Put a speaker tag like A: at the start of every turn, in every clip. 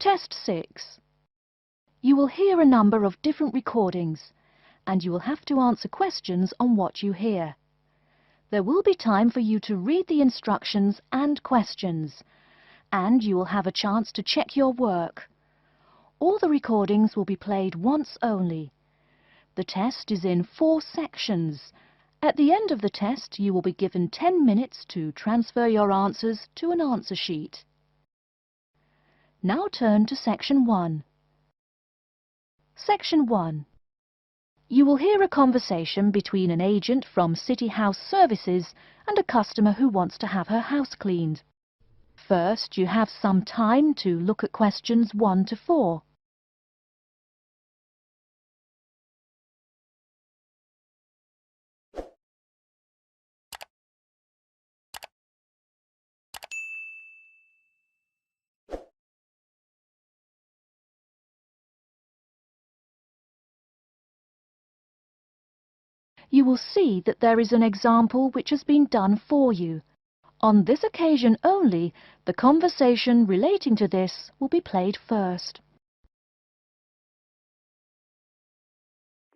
A: Test 6. You will hear a number of different recordings, and you will have to answer questions on what you hear. There will be time for you to read the instructions and questions, and you will have a chance to check your work. All the recordings will be played once only. The test is in 4 sections. At the end of the test, you will be given 10 minutes to transfer your answers to an answer sheet. Now turn to Section 1. Section 1. You will hear a conversation between an agent from City House Services and a customer who wants to have her house cleaned. First, you have some time to look at questions 1 to 4. You will see that there is an example which has been done for you. On this occasion only, the conversation relating to this will be played first.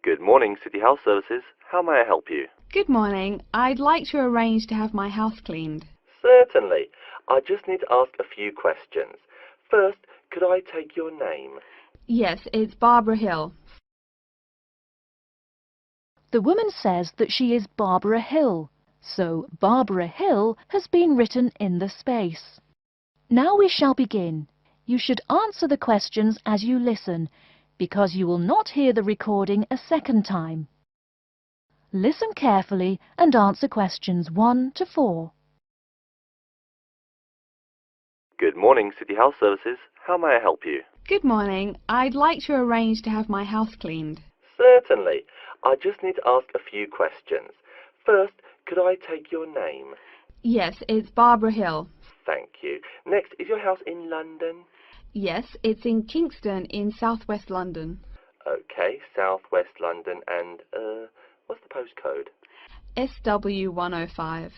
B: Good morning, City House Services. How may I help you?
C: Good morning. I'd like to arrange to have my house cleaned.
B: Certainly. I just need to ask a few questions. First, could I take your name?
C: Yes, it's Barbara Hill.
A: The woman says that she is Barbara Hill, so Barbara Hill has been written in the space. Now we shall begin. You should answer the questions as you listen, because you will not hear the recording a second time. Listen carefully and answer questions 1 to 4.
B: Good morning, City House Services. How may I help you?
C: Good morning. I'd like to arrange to have my house cleaned.
B: Certainly. I just need to ask a few questions. First, could I take your name?
C: Yes, it's Barbara Hill.
B: Thank you. Next, is your house in London?
C: Yes, it's in Kingston in southwest London.
B: Okay, southwest London, and, what's the postcode?
C: SW105.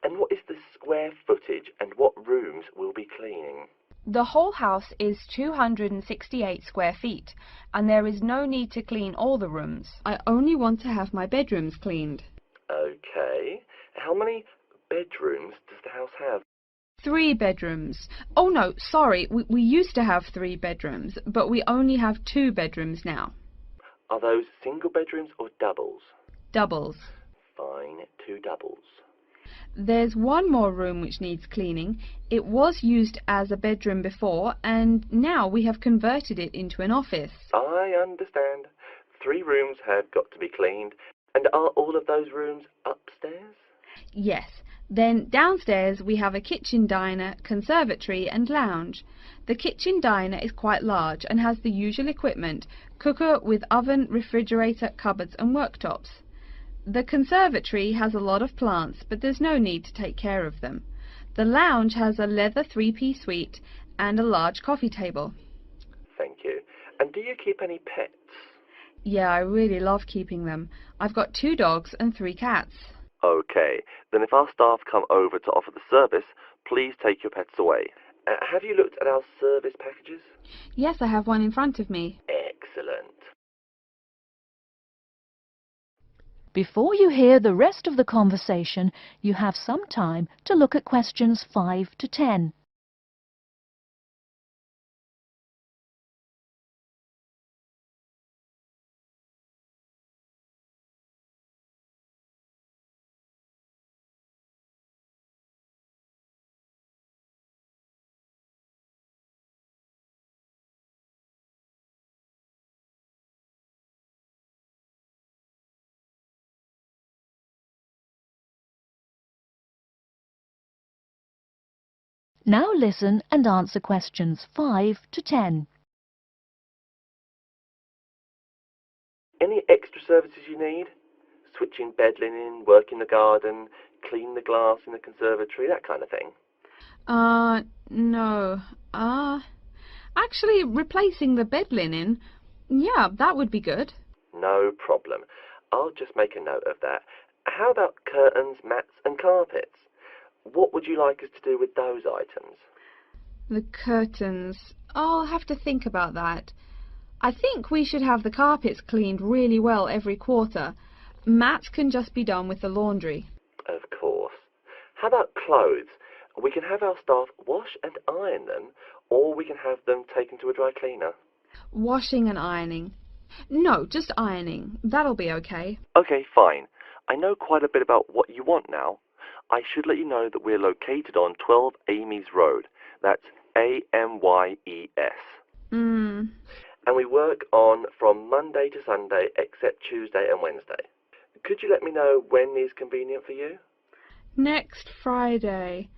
B: And what is the square footage and what rooms will be cleaning?
C: The whole house is 268 square feet, and there is no need to clean all the rooms. I only want to have my bedrooms cleaned.
B: Okay. How many bedrooms does the house have?
C: 3 bedrooms. Oh no, sorry, we used to have 3 bedrooms, but we only have 2 bedrooms now.
B: Are those single bedrooms or doubles?
C: Doubles.
B: Fine, 2 doubles.
C: There's one more room which needs cleaning. It was used as a bedroom before, and now we have converted it into an office.
B: I understand. 3 rooms have got to be cleaned. And are all of those rooms upstairs?
C: Yes. Then downstairs we have a kitchen diner, conservatory and lounge. The kitchen diner is quite large and has the usual equipment: cooker with oven, refrigerator, cupboards and worktops. The conservatory has a lot of plants, but there's no need to take care of them. The lounge has a leather 3-piece suite and a large coffee table.
B: Thank you. And do you keep any pets?
C: Yeah, I really love keeping them. I've got 2 dogs and 3 cats.
B: Okay, then if our staff come over to offer the service, please take your pets away. Have you looked at our service packages?
C: Yes, I have one in front of me.
B: Excellent.
A: Before you hear the rest of the conversation, you have some time to look at questions 5 to 10. Now listen and answer questions 5 to 10.
B: Any extra services you need? Switching bed linen, work in the garden, clean the glass in the conservatory, that kind of thing?
C: No. Actually, replacing the bed linen, yeah, that would be good.
B: No problem. I'll just make a note of that. How about curtains, mats and carpets? What would you like us to do with those items?
C: The curtains. I'll have to think about that. I think we should have the carpets cleaned really well every quarter. Mats can just be done with the laundry.
B: Of course. How about clothes? We can have our staff wash and iron them, or we can have them taken to a dry cleaner.
C: Washing and ironing. No, just ironing. That'll be okay.
B: Okay, fine. I know quite a bit about what you want now. I should let you know that we're located on 12 Amy's Road. That's Amyes. And we work on from Monday to Sunday except Tuesday and Wednesday. Could you let me know when is convenient for you?
C: Next Friday.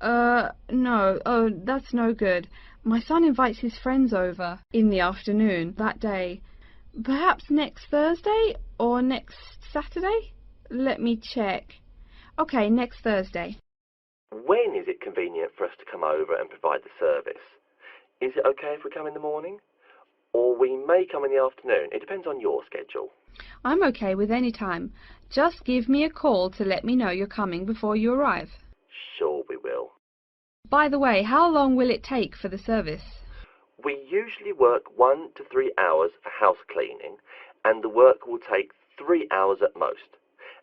C: No. Oh, that's no good. My son invites his friends over in the afternoon that day. Perhaps next Thursday or next Saturday? Let me check. Okay, next Thursday.
B: When is it convenient for us to come over and provide the service? Is it okay if we come in the morning? Or we may come in the afternoon. It depends on your schedule.
C: I'm okay with any time. Just give me a call to let me know you're coming before you arrive.
B: Sure we will.
C: By the way, how long will it take for the service?
B: We usually work 1 to 3 hours for house cleaning, and the work will take 3 hours at most.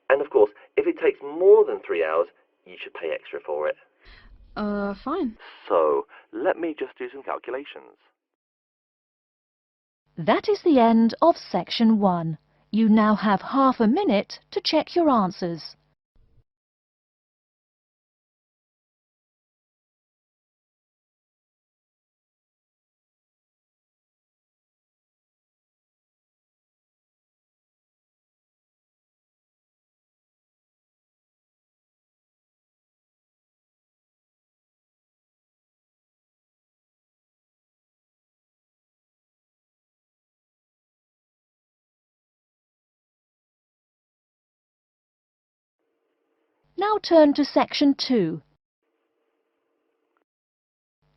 B: And of course, if it takes more than 3 hours, you should pay extra for it.
C: Fine.
B: So, let me just do some calculations.
A: That is the end of section 1. You now have half a minute to check your answers. Now turn to section 2.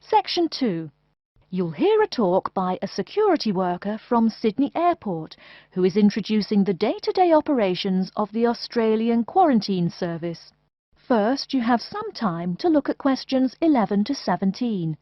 A: Section 2. You'll hear a talk by a security worker from Sydney Airport who is introducing the day-to-day operations of the Australian Quarantine Service. First, you have some time to look at questions 11 to 17.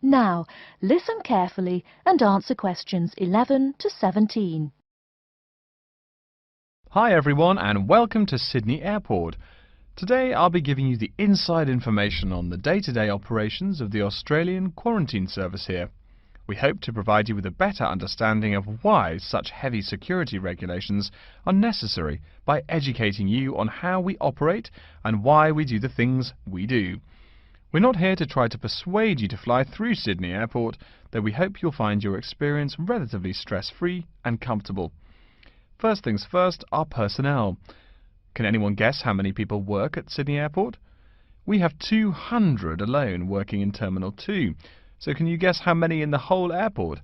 A: Now, listen carefully and answer questions 11 to 17.
D: Hi everyone and welcome to Sydney Airport. Today I'll be giving you the inside information on the day-to-day operations of the Australian Quarantine Service here. We hope to provide you with a better understanding of why such heavy security regulations are necessary by educating you on how we operate and why we do the things we do. We're not here to try to persuade you to fly through Sydney Airport, though we hope you'll find your experience relatively stress-free and comfortable. First things first, our personnel. Can anyone guess how many people work at Sydney Airport? We have 200 alone working in Terminal 2, so can you guess how many in the whole airport?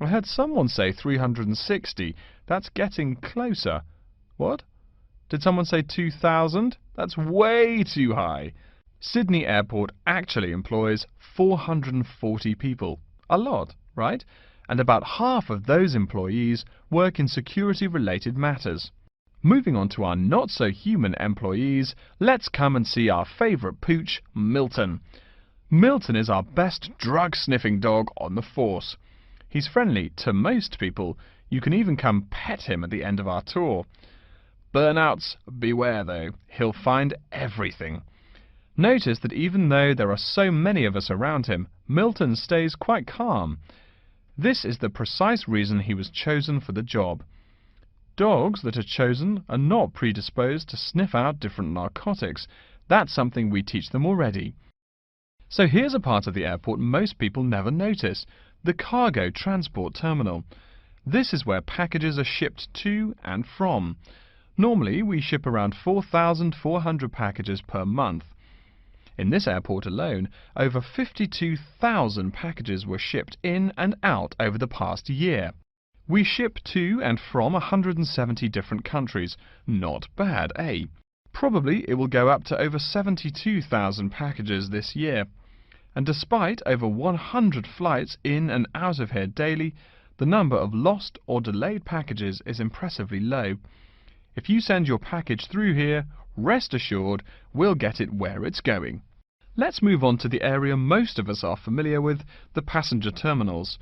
D: I heard someone say 360. That's getting closer. What? Did someone say 2,000? That's way too high. Sydney Airport actually employs 440 people. A lot, right? And about half of those employees work in security-related matters. Moving on to our not-so-human employees, let's come and see our favourite pooch, Milton. Milton is our best drug-sniffing dog on the force. He's friendly to most people. You can even come pet him at the end of our tour. Burnouts, beware though. He'll find everything. Notice that even though there are so many of us around him, Milton stays quite calm. This is the precise reason he was chosen for the job. Dogs that are chosen are not predisposed to sniff out different narcotics. That's something we teach them already. So here's a part of the airport most people never notice, the cargo transport terminal. This is where packages are shipped to and from. Normally we ship around 4,400 packages per month. In this airport alone, over 52,000 packages were shipped in and out over the past year. We ship to and from 170 different countries. Not bad, eh? Probably it will go up to over 72,000 packages this year. And despite over 100 flights in and out of here daily, the number of lost or delayed packages is impressively low. If you send your package through here, rest assured we'll get it where it's going. Let's move on to the area most of us are familiar with, the passenger terminals.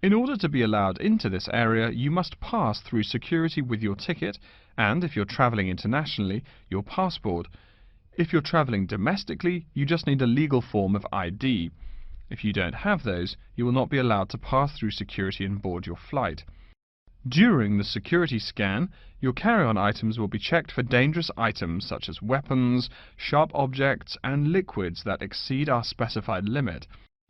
D: In order to be allowed into this area, you must pass through security with your ticket and, if you're travelling internationally, your passport. If you're travelling domestically, you just need a legal form of ID. If you don't have those, you will not be allowed to pass through security and board your flight. During the security scan, your carry-on items will be checked for dangerous items such as weapons, sharp objects and liquids that exceed our specified limit.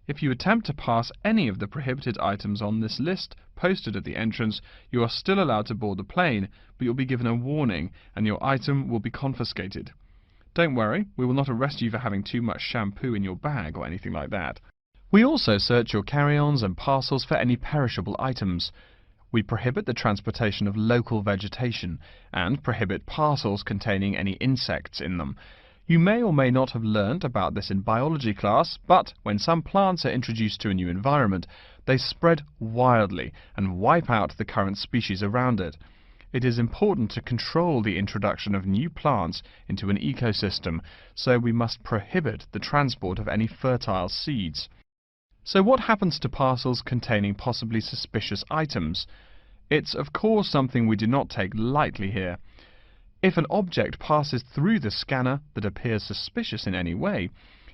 D: If you attempt to pass any of the prohibited items on this list posted at the entrance, you are still allowed to board the plane, but you'll be given a warning and your item will be confiscated. Don't worry, we will not arrest you for having too much shampoo in your bag or anything like that. We also search your carry-ons and parcels for any perishable items. We prohibit the transportation of local vegetation and prohibit parcels containing any insects in them. You may or may not have learnt about this in biology class, but when some plants are introduced to a new environment, they spread wildly and wipe out the current species around it. It is important to control the introduction of new plants into an ecosystem, so we must prohibit the transport of any fertile seeds. So what happens to parcels containing possibly suspicious items? It's of course something we do not take lightly here. If an object passes through the scanner that appears suspicious in any way,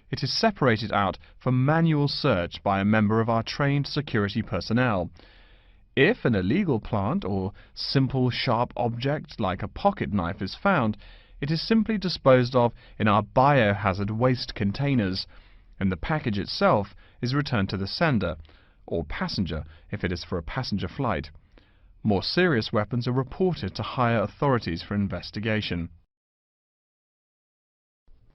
D: it is separated out for manual search by a member of our trained security personnel. If an illegal plant or simple sharp object like a pocket knife is found, it is simply disposed of in our biohazard waste containers, and the package itself is returned to the sender, or passenger if it is for a passenger flight. More serious weapons are reported to higher authorities for investigation.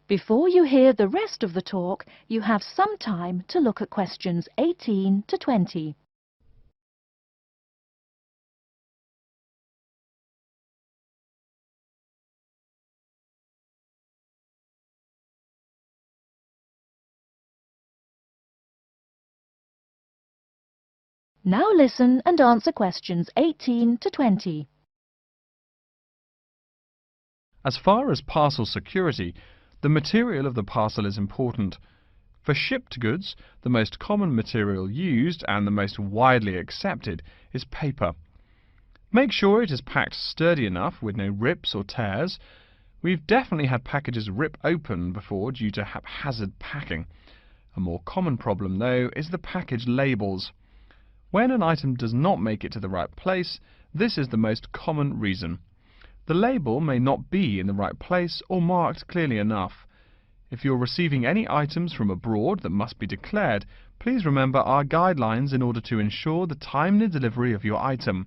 A: Before you hear the rest of the talk, you have some time to look at questions 18 to 20. Now listen and answer questions 18 to 20.
D: As far as parcel security, the material of the parcel is important. For shipped goods, the most common material used and the most widely accepted is paper. Make sure it is packed sturdy enough with no rips or tears. We've definitely had packages rip open before due to haphazard packing. A more common problem, though, is the package labels. When an item does not make it to the right place, this is the most common reason. The label may not be in the right place or marked clearly enough. If you're receiving any items from abroad that must be declared, please remember our guidelines in order to ensure the timely delivery of your item.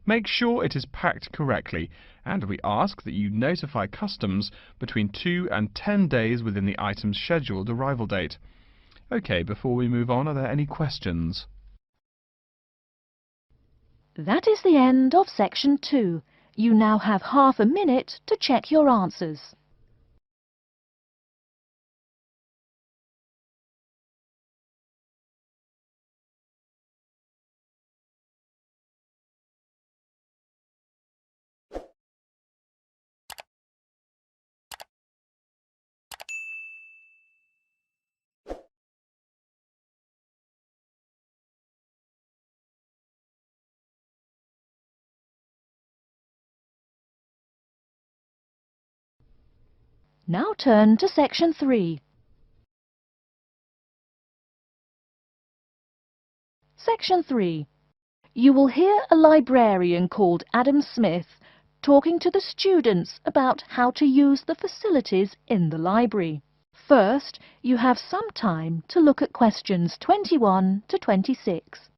D: Make sure it is packed correctly, and we ask that you notify customs between 2 and 10 days within the item's scheduled arrival date. Okay, before we move on, are there any questions?
A: That is the end of section 2. You now have half a minute to check your answers. Now turn to section 3. Section 3. You will hear a librarian called Adam Smith talking to the students about how to use the facilities in the library. First, you have some time to look at questions 21 to 26.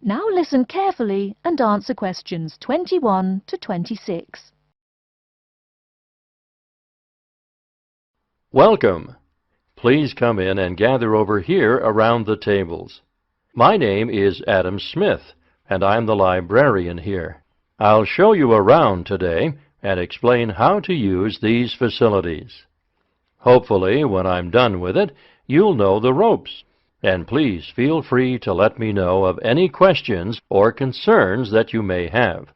A: Now listen carefully and answer questions 21 to 26.
E: Welcome. Please come in and gather over here around the tables. My name is Adam Smith, and I'm the librarian here. I'll show you around today and explain how to use these facilities. Hopefully, when I'm done with it, you'll know the ropes. And please feel free to let me know of any questions or concerns that you may have.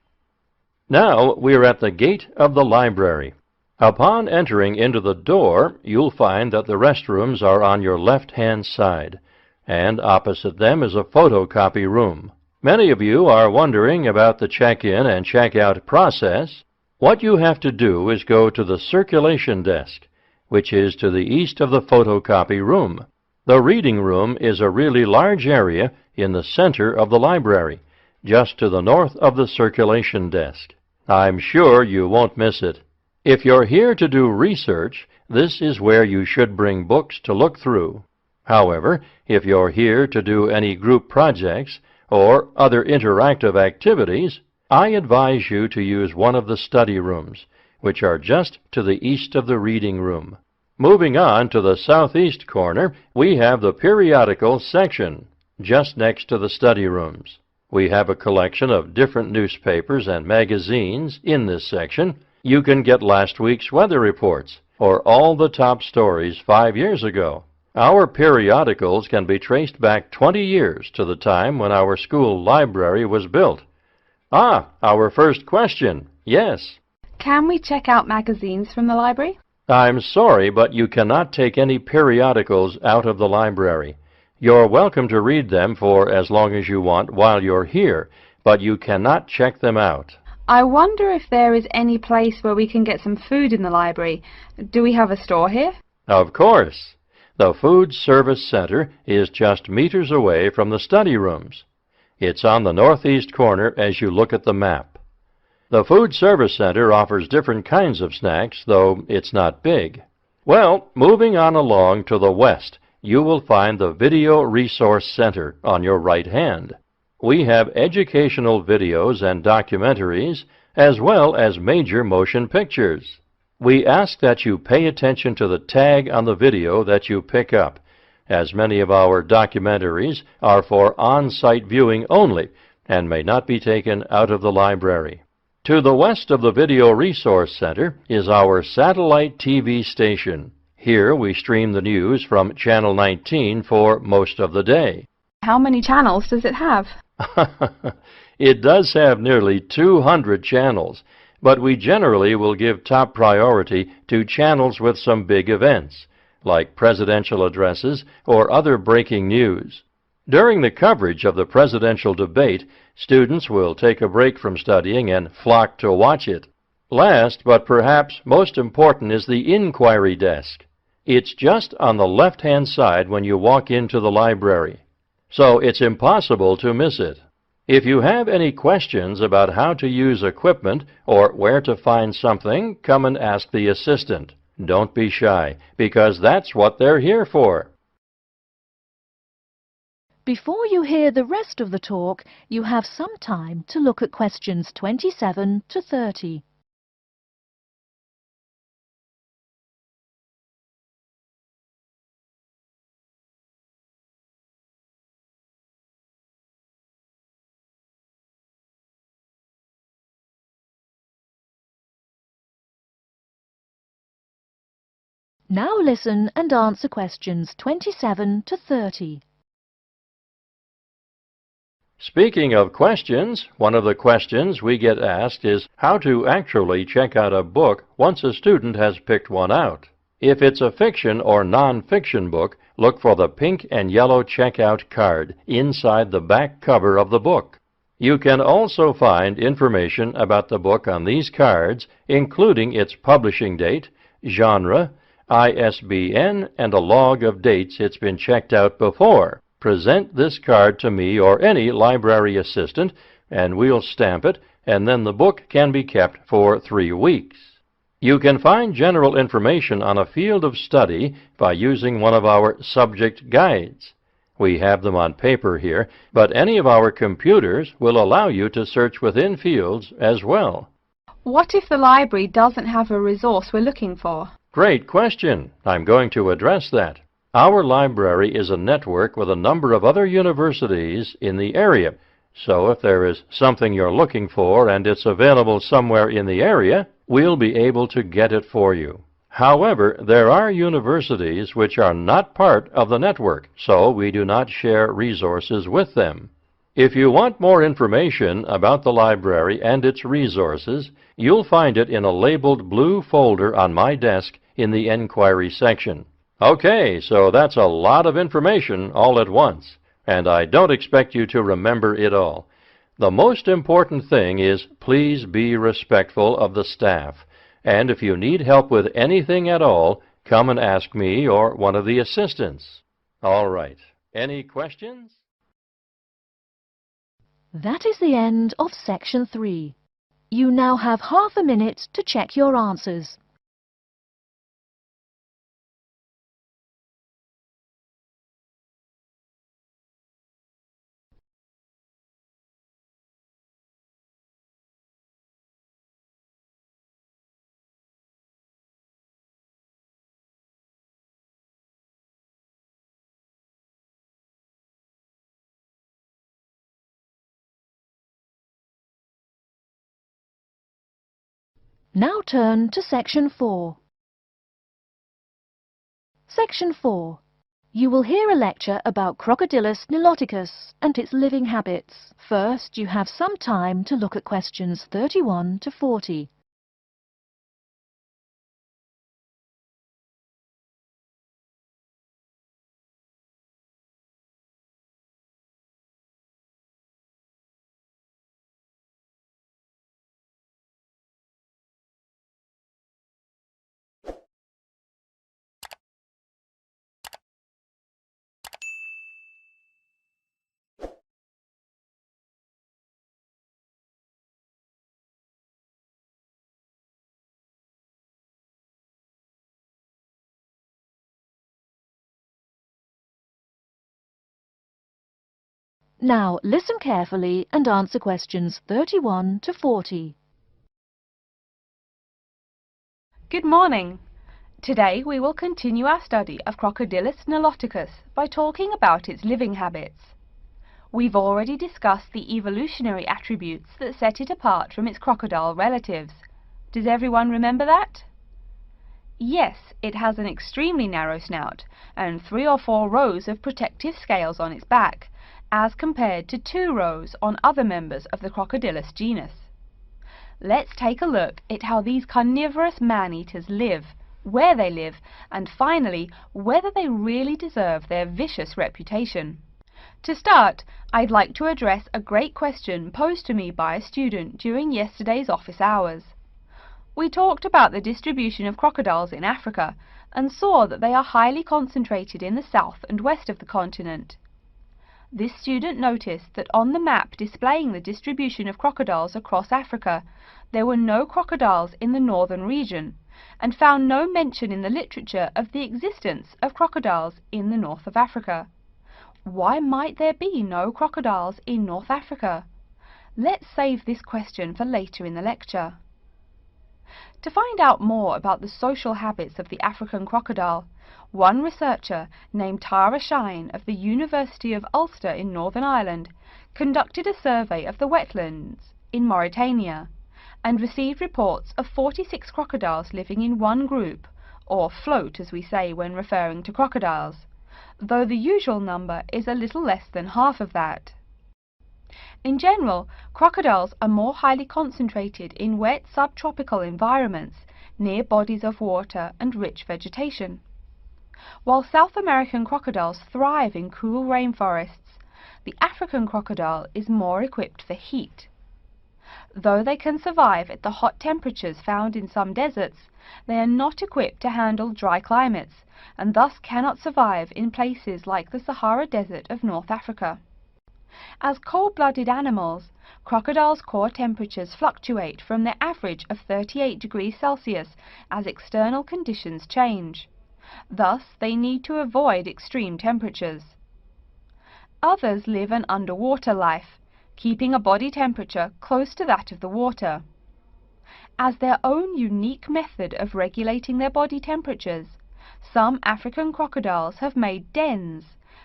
E: Now we're at the gate of the library. Upon entering into the door, you'll find that the restrooms are on your left-hand side, and opposite them is a photocopy room. Many of you are wondering about the check-in and check-out process. What you have to do is go to the circulation desk, which is to the east of the photocopy room. The reading room is a really large area in the center of the library, just to the north of the circulation desk. I'm sure you won't miss it. If you're here to do research, this is where you should bring books to look through. However, if you're here to do any group projects or other interactive activities, I advise you to use one of the study rooms, which are just to the east of the reading room. Moving on to the southeast corner, we have the periodicals section, just next to the study rooms. We have a collection of different newspapers and magazines in this section. You can get last week's weather reports, or all the top stories 5 years ago. Our periodicals can be traced back 20 years to the time when our school library was built. Our first question, yes.
C: Can we check out magazines from the library?
E: I'm sorry, but you cannot take any periodicals out of the library. You're welcome to read them for as long as you want while you're here, but you cannot check them out.
C: I wonder if there is any place where we can get some food in the library. Do we have a store here?
E: Of course. The Food Service Center is just meters away from the study rooms. It's on the northeast corner as you look at the map. The Food Service Center offers different kinds of snacks, though it's not big. Well, moving on along to the west, you will find the Video Resource Center on your right hand. We have educational videos and documentaries, as well as major motion pictures. We ask that you pay attention to the tag on the video that you pick up, as many of our documentaries are for on-site viewing only and may not be taken out of the library. To the west of the Video Resource Center is our satellite TV station. Here we stream the news from Channel 19 for most of the day.
C: How many channels does it have?
E: It does have nearly 200 channels, but we generally will give top priority to channels with some big events, like presidential addresses or other breaking news. During the coverage of the presidential debate, students will take a break from studying and flock to watch it. Last, but perhaps most important, is the inquiry desk. It's just on the left-hand side when you walk into the library, so it's impossible to miss it. If you have any questions about how to use equipment or where to find something, come and ask the assistant. Don't be shy, because that's what they're here for.
A: Before you hear the rest of the talk, you have some time to look at questions 27 to 30. Now listen and answer questions 27 to 30.
E: Speaking of questions, one of the questions we get asked is how to actually check out a book once a student has picked one out. If it's a fiction or non-fiction book, look for the pink and yellow checkout card inside the back cover of the book. You can also find information about the book on these cards, including its publishing date, genre, ISBN, and a log of dates it's been checked out before. Present this card to me or any library assistant, and we'll stamp it, and then the book can be kept for 3 weeks. You can find general information on a field of study by using one of our subject guides. We have them on paper here, but any of our computers will allow you to search within fields as well.
C: What if the library doesn't have a resource we're looking for?
E: Great question. I'm going to address that. Our library is a network with a number of other universities in the area. So if there is something you're looking for and it's available somewhere in the area, we'll be able to get it for you. However, there are universities which are not part of the network, so we do not share resources with them. If you want more information about the library and its resources, you'll find it in a labeled blue folder on my desk in the Enquiry section. Okay, so that's a lot of information all at once, and I don't expect you to remember it all. The most important thing is please be respectful of the staff, and if you need help with anything at all, come and ask me or one of the assistants. All right, any questions?
A: That is the end of Section 3. You now have half a minute to check your answers. Now turn to Section 4. Section 4. You will hear a lecture about Crocodylus niloticus and its living habits. First, you have some time to look at questions 31 to 40. Now listen carefully and answer questions 31 to 40.
C: Good morning. Today we will continue our study of Crocodylus niloticus by talking about its living habits. We've already discussed the evolutionary attributes that set it apart from its crocodile relatives. Does everyone remember that? Yes, it has an extremely narrow snout and 3 or 4 rows of protective scales on its back, as compared to 2 rows on other members of the Crocodylus genus. Let's take a look at how these carnivorous man-eaters live, where they live, and finally, whether they really deserve their vicious reputation. To start, I'd like to address a great question posed to me by a student during yesterday's office hours. We talked about the distribution of crocodiles in Africa and saw that they are highly concentrated in the south and west of the continent. This student noticed that on the map displaying the distribution of crocodiles across Africa, there were no crocodiles in the northern region, and found no mention in the literature of the existence of crocodiles in the north of Africa. Why might there be no crocodiles in North Africa? Let's save this question for later in the lecture. To find out more about the social habits of the African crocodile, one researcher named Tara Shine of the University of Ulster in Northern Ireland conducted a survey of the wetlands in Mauritania and received reports of 46 crocodiles living in one group, or float as we say when referring to crocodiles, though the usual number is a little less than half of that. In general, crocodiles are more highly concentrated in wet subtropical environments near bodies of water and rich vegetation. While South American crocodiles thrive in cool rainforests, the African crocodile is more equipped for heat. Though they can survive at the hot temperatures found in some deserts, they are not equipped to handle dry climates and thus cannot survive in places like the Sahara Desert of North Africa. As cold-blooded animals, crocodiles' core temperatures fluctuate from their average of 38 degrees Celsius as external conditions change. Thus, they need to avoid extreme temperatures. Others live an underwater life, keeping a body temperature close to that of the water. As their own unique method of regulating their body temperatures, some African crocodiles have made dens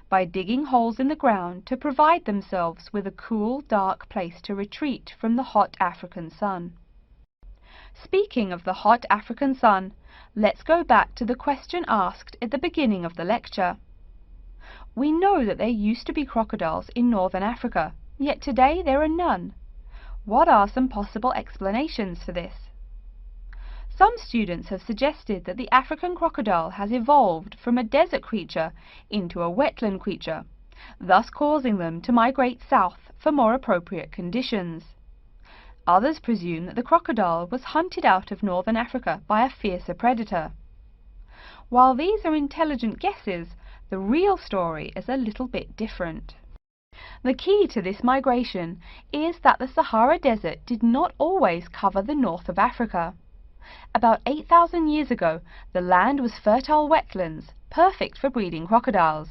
C: by digging holes in the ground to provide themselves with a cool, dark place to retreat from the hot African sun. Speaking of the hot African sun, let's go back to the question asked at the beginning of the lecture. We know that there used to be crocodiles in northern Africa, yet today there are none. What are some possible explanations for this? Some students have suggested that the African crocodile has evolved from a desert creature into a wetland creature, thus causing them to migrate south for more appropriate conditions. Others presume that the crocodile was hunted out of northern Africa by a fiercer predator. While these are intelligent guesses, the real story is a little bit different. The key to this migration is that the Sahara Desert did not always cover the north of Africa. About 8,000 years ago, the land was fertile wetlands, perfect for breeding crocodiles.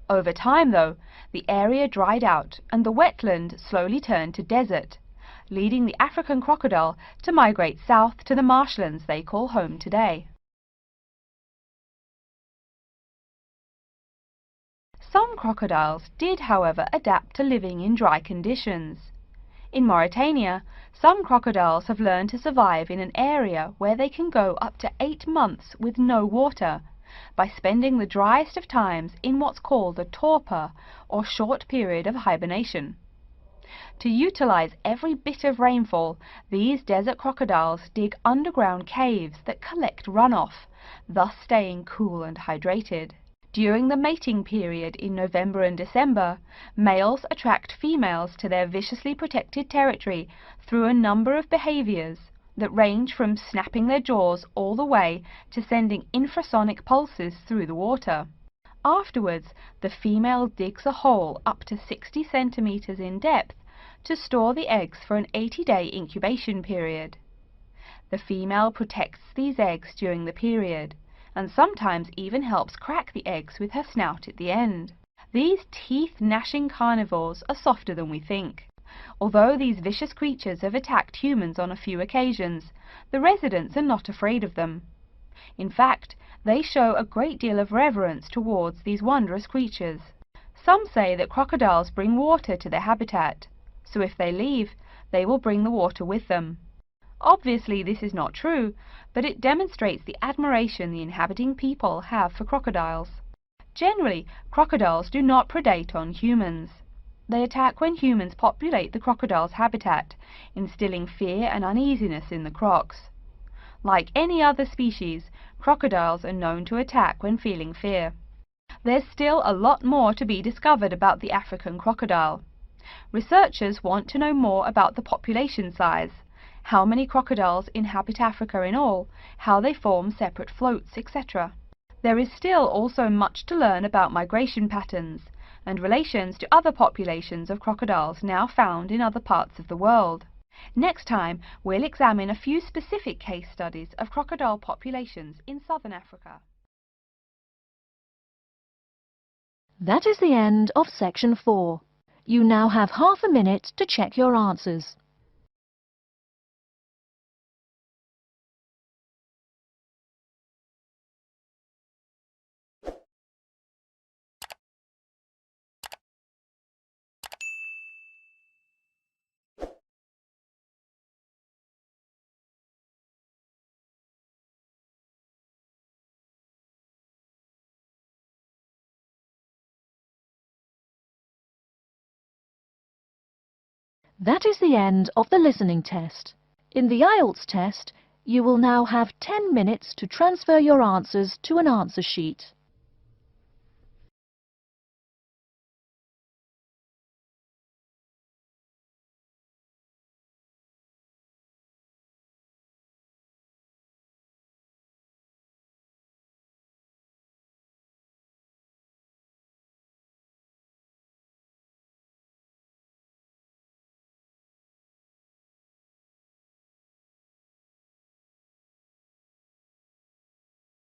C: Over time, though, the area dried out and the wetland slowly turned to desert, leading the African crocodile to migrate south to the marshlands they call home today. Some crocodiles did, however, adapt to living in dry conditions. In Mauritania, some crocodiles have learned to survive in an area where they can go up to 8 months with no water, by spending the driest of times in what's called a torpor, or short period of hibernation. To utilize every bit of rainfall, these desert crocodiles dig underground caves that collect runoff, thus staying cool and hydrated. During the mating period in November and December, males attract females to their viciously protected territory through a number of behaviors that range from snapping their jaws all the way to sending infrasonic pulses through the water. Afterwards, the female digs a hole up to 60 centimeters in depth to store the eggs for an 80-day incubation period. The female protects these eggs during the period, and sometimes even helps crack the eggs with her snout at the end. These teeth-gnashing carnivores are softer than we think. Although these vicious creatures have attacked humans on a few occasions, the residents are not afraid of them. In fact, they show a great deal of reverence towards these wondrous creatures. Some say that crocodiles bring water to their habitat, so if they leave, they will bring the water with them. Obviously this is not true, but it demonstrates the admiration the inhabiting people have for crocodiles. Generally, crocodiles do not predate on humans. They attack when humans populate the crocodile's habitat, instilling fear and uneasiness in the crocs. Like any other species, crocodiles are known to attack when feeling fear. There's still a lot more to be discovered about the African crocodile. Researchers want to know more about the population size, how many crocodiles inhabit Africa in all, how they form separate floats, etc. There is still also much to learn about migration patterns and relations to other populations of crocodiles now found in other parts of the world. Next time, we'll examine a few specific case studies of crocodile populations in southern Africa.
A: That is the end of section 4. You now have half a minute to check your answers. That is the end of the listening test. In the IELTS test, you will now have 10 minutes to transfer your answers to an answer sheet.